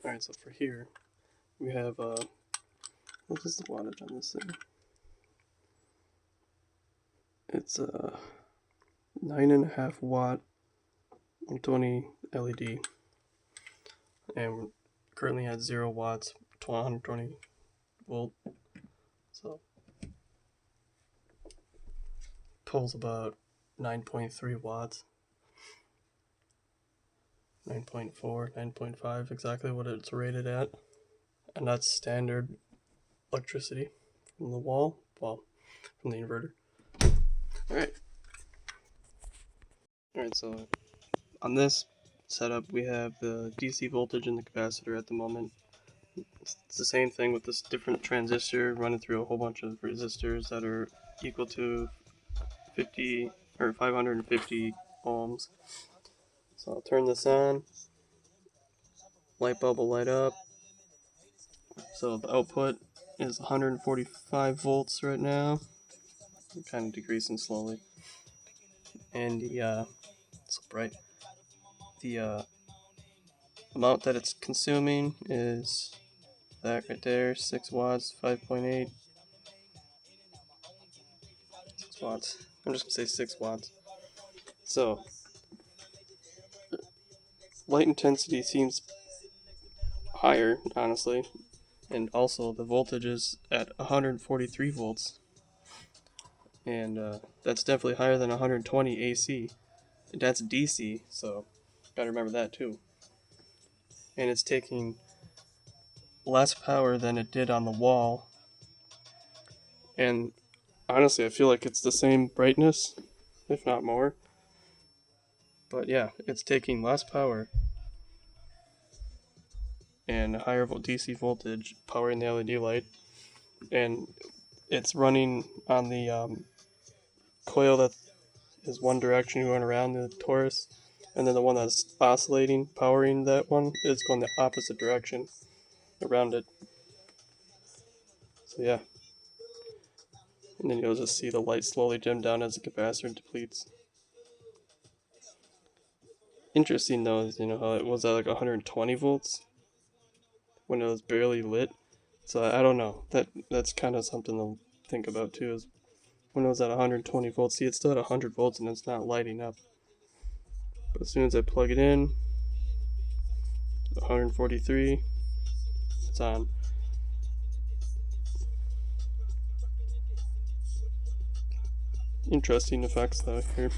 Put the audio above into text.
Alright, so for here, we have, what is the wattage on this thing? It's a 9.5 watt 120 LED, and we're currently at 0 watts, 120 volt, so pulls about 9.3 watts, 9.4, 9.5, exactly what it's rated at, and that's standard electricity from the wall, well, from the inverter. Alright, so on this setup we have the DC voltage in the capacitor at the moment. It's the same thing with this different transistor running through a whole bunch of resistors that are equal to 50 or 550 ohms. So I'll turn this on, light bulb will light up. So the output is 145 volts right now, kind of decreasing slowly. And it's so bright. The amount that it's consuming is that right there, 6 watts, 5.8. 6 watts. I'm just gonna say 6 watts. So light intensity seems higher, honestly, and also the voltage is at 143 volts, and that's definitely higher than 120 AC. And that's DC, so gotta remember that too. And it's taking less power than it did on the wall, and honestly, I feel like it's the same brightness, if not more. But yeah, it's taking less power and a higher DC voltage powering the LED light, and it's running on the coil that is one direction going around the torus, and then the one that's oscillating, powering that one, is going the opposite direction around it. So yeah, and then you'll just see the light slowly dim down as the capacitor depletes. Interesting though is, how it was at like 120 volts when it was barely lit. So I don't know. That's kind of something to think about too. Is when it was at 120 volts, see, it's still at 100 volts and it's not lighting up. But as soon as I plug it in, 143, it's on. Interesting effects though here.